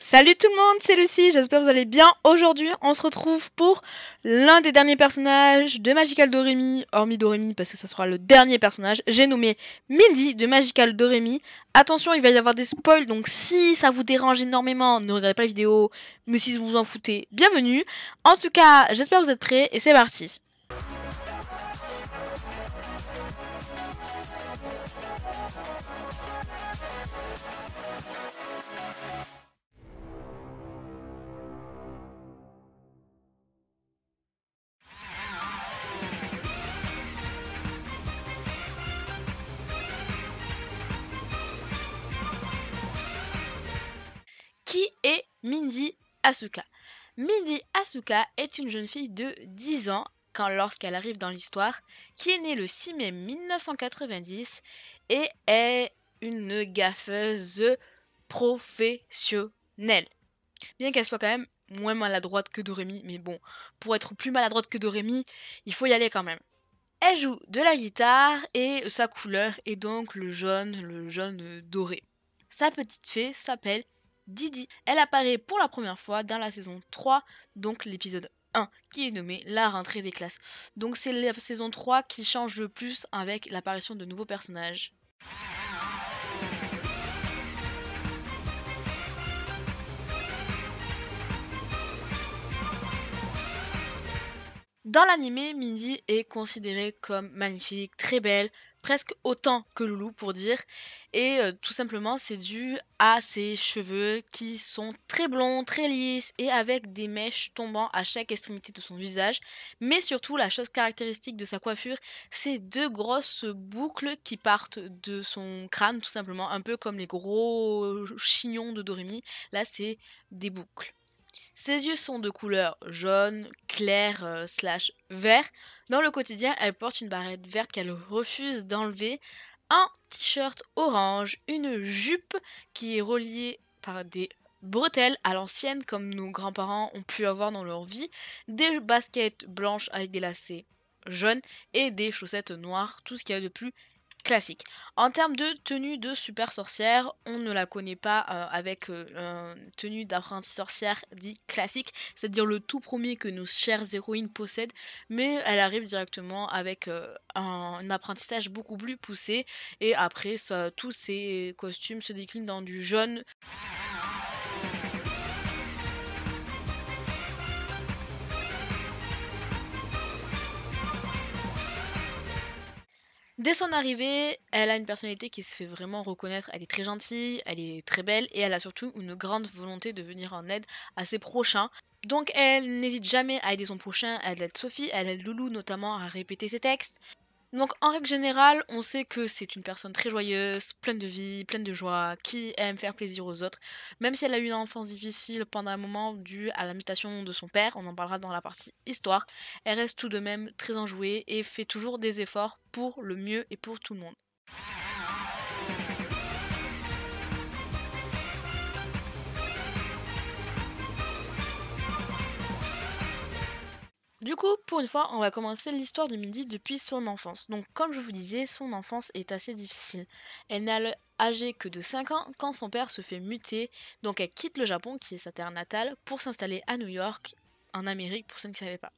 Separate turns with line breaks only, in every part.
Salut tout le monde, c'est Lucie, j'espère que vous allez bien. Aujourd'hui, on se retrouve pour l'un des derniers personnages de Magical Doremi, hormis Doremi parce que ça sera le dernier personnage. J'ai nommé Mindy de Magical Doremi. Attention, il va y avoir des spoils, donc si ça vous dérange énormément, ne regardez pas la vidéo, mais si vous vous en foutez, bienvenue. En tout cas, j'espère que vous êtes prêts et c'est parti. Qui est Mindy Asuka? Mindy Asuka est une jeune fille de 10 ans lorsqu'elle arrive dans l'histoire, qui est née le 6 mai 1990 et est une gaffeuse professionnelle. Bien qu'elle soit quand même moins maladroite que Doremi, mais bon, pour être plus maladroite que Doremi, il faut y aller quand même. Elle joue de la guitare et sa couleur est donc le jaune doré. Sa petite fée s'appelle Didi. Elle apparaît pour la première fois dans la saison 3, donc l'épisode 1, qui est nommé La rentrée des classes. Donc c'est la saison 3 qui change le plus avec l'apparition de nouveaux personnages. Dans l'anime, Mindy est considérée comme magnifique, très belle, presque autant que Loulou pour dire, et tout simplement c'est dû à ses cheveux qui sont très blonds, très lisses et avec des mèches tombant à chaque extrémité de son visage, mais surtout la chose caractéristique de sa coiffure, c'est deux grosses boucles qui partent de son crâne tout simplement, un peu comme les gros chignons de Doremi, là c'est des boucles. Ses yeux sont de couleur jaune, clair / vert. Dans le quotidien, elle porte une barrette verte qu'elle refuse d'enlever, un t-shirt orange, une jupe qui est reliée par des bretelles à l'ancienne comme nos grands-parents ont pu avoir dans leur vie, des baskets blanches avec des lacets jaunes et des chaussettes noires, tout ce qu'il y a de plus classique. En termes de tenue de super sorcière, on ne la connaît pas avec une tenue d'apprentie sorcière dit classique, c'est-à-dire le tout premier que nos chères héroïnes possèdent, mais elle arrive directement avec un apprentissage beaucoup plus poussé, et après tous ces costumes se déclinent dans du jaune. Dès son arrivée, elle a une personnalité qui se fait vraiment reconnaître. Elle est très gentille, elle est très belle et elle a surtout une grande volonté de venir en aide à ses prochains. Donc elle n'hésite jamais à aider son prochain, elle aide Sophie, elle aide Loulou notamment à répéter ses textes. Donc en règle générale, on sait que c'est une personne très joyeuse, pleine de vie, pleine de joie, qui aime faire plaisir aux autres. Même si elle a eu une enfance difficile pendant un moment due à la mutation de son père, on en parlera dans la partie histoire, elle reste tout de même très enjouée et fait toujours des efforts pour le mieux et pour tout le monde. Du coup, pour une fois, on va commencer l'histoire de Mindy depuis son enfance. Donc, comme je vous disais, son enfance est assez difficile. Elle n'est âgée que de 5 ans quand son père se fait muter. Donc, elle quitte le Japon, qui est sa terre natale, pour s'installer à New York, en Amérique, pour ceux qui ne savaient pas.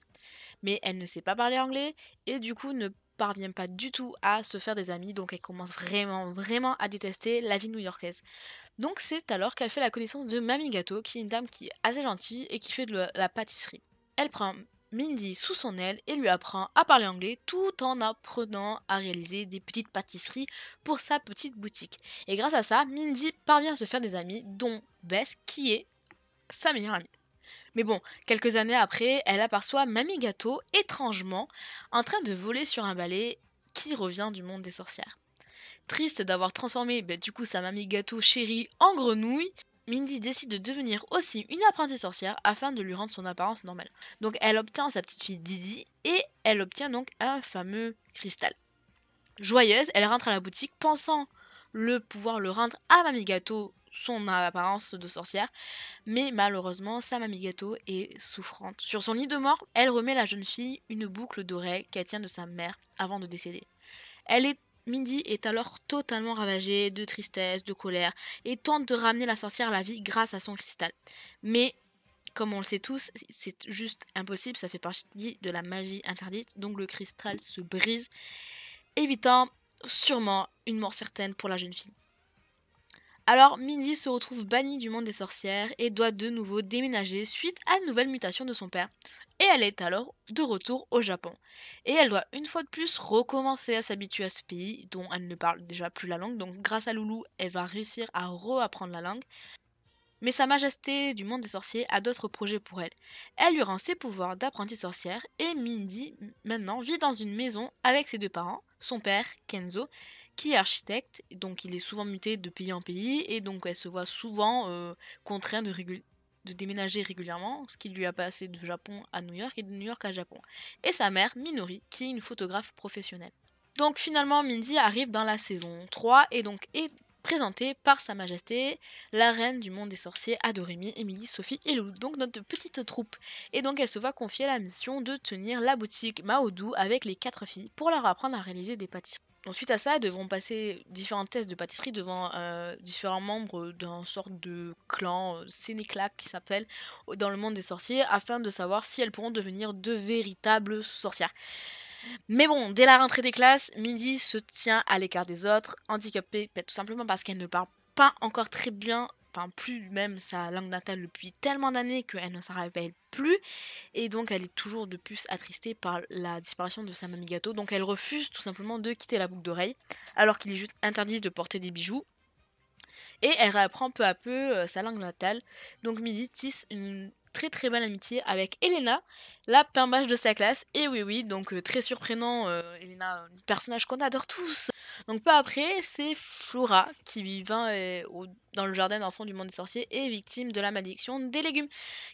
Mais elle ne sait pas parler anglais et du coup ne parvient pas du tout à se faire des amis. Donc, elle commence vraiment à détester la vie new-yorkaise. Donc, c'est alors qu'elle fait la connaissance de Mamie Gâteau, qui est une dame qui est assez gentille et qui fait de la pâtisserie. Elle prend Mindy sous son aile et lui apprend à parler anglais tout en apprenant à réaliser des petites pâtisseries pour sa petite boutique. Et grâce à ça, Mindy parvient à se faire des amis, dont Bess qui est sa meilleure amie. Mais bon, quelques années après, elle aperçoit Mamie Gâteau étrangement en train de voler sur un balai qui revient du monde des sorcières. Triste d'avoir transformé du coup sa Mamie Gâteau chérie en grenouille, Mindy décide de devenir aussi une apprentie sorcière afin de lui rendre son apparence normale. Donc elle obtient sa petite fille Didi et elle obtient donc un fameux cristal. Joyeuse, elle rentre à la boutique pensant pouvoir le rendre à Mamie Gâteau son apparence de sorcière, mais malheureusement sa Mamie Gâteau est souffrante. Sur son lit de mort, elle remet la jeune fille une boucle d'oreille qu'elle tient de sa mère avant de décéder. Elle est Mindy est alors totalement ravagée de tristesse, de colère, et tente de ramener la sorcière à la vie grâce à son cristal. Mais, comme on le sait tous, c'est juste impossible, ça fait partie de la magie interdite, donc le cristal se brise, évitant sûrement une mort certaine pour la jeune fille. Alors Mindy se retrouve bannie du monde des sorcières et doit de nouveau déménager suite à une nouvelle mutation de son père. Et elle est alors de retour au Japon. Et elle doit une fois de plus recommencer à s'habituer à ce pays dont elle ne parle déjà plus la langue. Donc grâce à Loulou, elle va réussir à reapprendre la langue. Mais Sa Majesté du monde des sorciers a d'autres projets pour elle. Elle lui rend ses pouvoirs d'apprentie sorcière et Mindy maintenant vit dans une maison avec ses deux parents, son père Kenzo, qui est architecte, donc il est souvent muté de pays en pays et donc elle se voit souvent contrainte de déménager régulièrement, ce qui lui a passé de Japon à New York et de New York à Japon. Et sa mère, Minori, qui est une photographe professionnelle. Donc finalement, Mindy arrive dans la saison 3 et donc est présentée par Sa Majesté, la reine du monde des sorciers, Adoremi, Emily, Sophie et Loulou, donc notre petite troupe. Et donc elle se voit confier la mission de tenir la boutique Maodou avec les 4 filles pour leur apprendre à réaliser des pâtisseries. Ensuite à ça, elles devront passer différents tests de pâtisserie devant différents membres d'un sorte de clan Sénéclac qui s'appelle dans le monde des sorciers afin de savoir si elles pourront devenir de véritables sorcières. Mais bon, dès la rentrée des classes, Mindy se tient à l'écart des autres, handicapée tout simplement parce qu'elle ne parle pas encore très bien, enfin plus même sa langue natale depuis tellement d'années qu'elle ne s'en rappelle plus, et donc elle est toujours de plus attristée par la disparition de sa mamie gâteau, donc elle refuse tout simplement de quitter la boucle d'oreille, alors qu'il est juste interdit de porter des bijoux, et elle réapprend peu à peu sa langue natale, donc Mindy tisse une très très belle amitié avec Elena, la pimbache de sa classe. Et oui, donc très surprenant, Elena, un personnage qu'on adore tous. Donc peu après, c'est Flora qui vivant dans le jardin d'enfants du monde des sorciers et victime de la malédiction des légumes,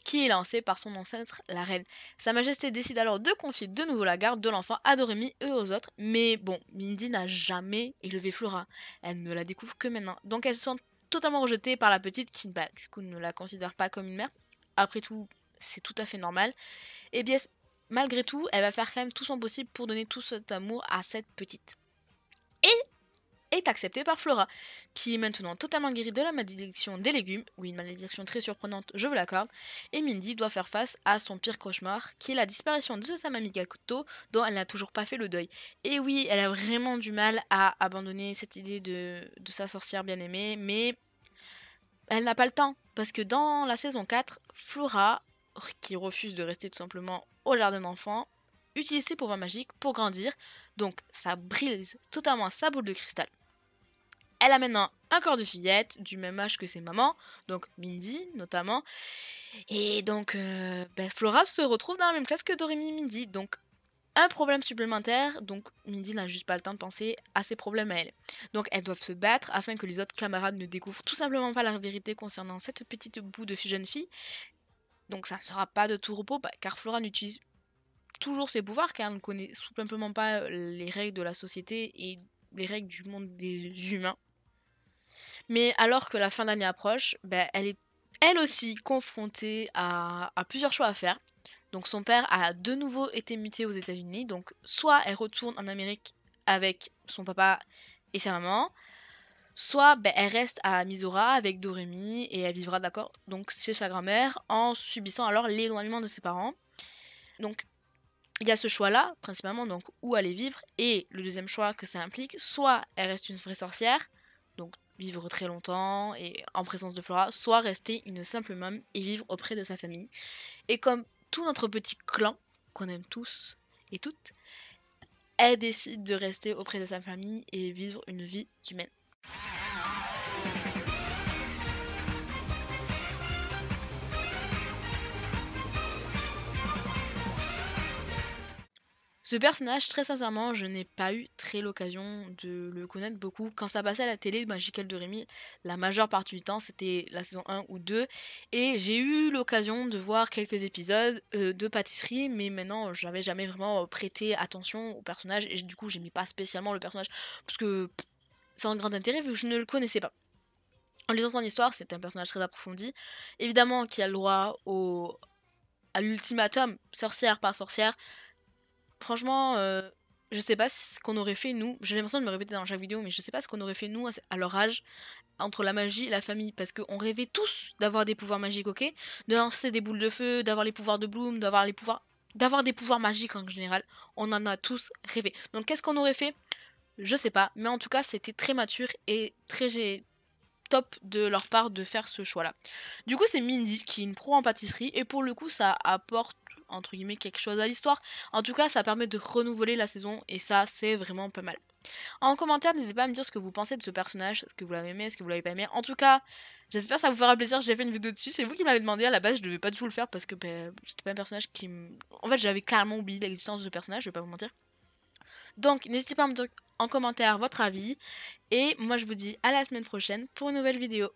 qui est lancée par son ancêtre, la reine. Sa Majesté décide alors de confier de nouveau la garde de l'enfant à Doremi et aux autres, mais bon, Mindy n'a jamais élevé Flora. Elle ne la découvre que maintenant. Donc elle se sent totalement rejetée par la petite qui, du coup, ne la considère pas comme une mère. Après tout, c'est tout à fait normal. Et bien, malgré tout, elle va faire quand même tout son possible pour donner tout cet amour à cette petite. Et est acceptée par Flora, qui est maintenant totalement guérie de la malédiction des légumes, oui, une malédiction très surprenante, je vous l'accorde, et Mindy doit faire face à son pire cauchemar, qui est la disparition de sa mamie Gakuto, dont elle n'a toujours pas fait le deuil. Et oui, elle a vraiment du mal à abandonner cette idée de sa sorcière bien-aimée, mais elle n'a pas le temps, parce que dans la saison 4, Flora, qui refuse de rester tout simplement au jardin d'enfants, utilise ses pouvoirs magiques pour grandir, donc ça brise totalement sa boule de cristal. Elle a maintenant un corps de fillette, du même âge que ses mamans, donc Mindy notamment, et donc Flora se retrouve dans la même classe que Doremi et Mindy, donc un problème supplémentaire, donc Mindy n'a juste pas le temps de penser à ses problèmes à elle. Donc elles doivent se battre afin que les autres camarades ne découvrent tout simplement pas la vérité concernant cette petite bout de jeune fille. Donc ça ne sera pas de tout repos, car Flora n'utilise toujours ses pouvoirs, car elle ne connaît tout simplement pas les règles de la société et les règles du monde des humains. Mais alors que la fin d'année approche, elle est elle aussi confrontée à plusieurs choix à faire. Donc son père a de nouveau été muté aux États-Unis, donc soit elle retourne en Amérique avec son papa et sa maman, soit elle reste à Misora avec Doremi et elle vivra d'accord donc chez sa grand-mère en subissant alors l'éloignement de ses parents. Donc il y a ce choix-là principalement, donc où aller vivre, et le deuxième choix que ça implique, soit elle reste une vraie sorcière, donc vivre très longtemps et en présence de Flora, soit rester une simple môme et vivre auprès de sa famille. Et comme tout notre petit clan, qu'on aime tous et toutes, elle décide de rester auprès de sa famille et vivre une vie d'humaine. Ce personnage, très sincèrement, je n'ai pas eu très l'occasion de le connaître beaucoup. Quand ça passait à la télé, Magical Doremi, la majeure partie du temps, c'était la saison 1 ou 2. Et j'ai eu l'occasion de voir quelques épisodes de pâtisserie, mais maintenant, je n'avais jamais vraiment prêté attention au personnage. Et du coup, j'aimais pas spécialement le personnage, parce que c'est un grand intérêt, vu que je ne le connaissais pas. En lisant son histoire, c'est un personnage très approfondi. Évidemment, qui a le droit à l'ultimatum, sorcière par sorcière. Franchement, je sais pas ce qu'on aurait fait nous, j'ai l'impression de me répéter dans chaque vidéo, mais je sais pas ce qu'on aurait fait nous à leur âge, entre la magie et la famille, parce qu'on rêvait tous d'avoir des pouvoirs magiques, ok? De lancer des boules de feu, d'avoir les pouvoirs de Bloom, d'avoir des pouvoirs magiques en général, on en a tous rêvé. Donc qu'est-ce qu'on aurait fait? Je sais pas, mais en tout cas c'était très mature et très top de leur part de faire ce choix-là. Du coup, c'est Mindy qui est une pro en pâtisserie et pour le coup, ça apporte entre guillemets quelque chose à l'histoire. En tout cas, ça permet de renouveler la saison et ça, c'est vraiment pas mal. En commentaire, n'hésitez pas à me dire ce que vous pensez de ce personnage, est-ce que vous l'avez aimé, est-ce que vous l'avez pas aimé. En tout cas, j'espère que ça vous fera plaisir, j'ai fait une vidéo dessus, c'est vous qui m'avez demandé, à la base je devais pas du tout le faire parce que c'était pas un personnage qui me... En fait, j'avais carrément oublié l'existence de ce personnage, je vais pas vous mentir. Donc, n'hésitez pas à me dire en commentaire votre avis et moi je vous dis à la semaine prochaine pour une nouvelle vidéo.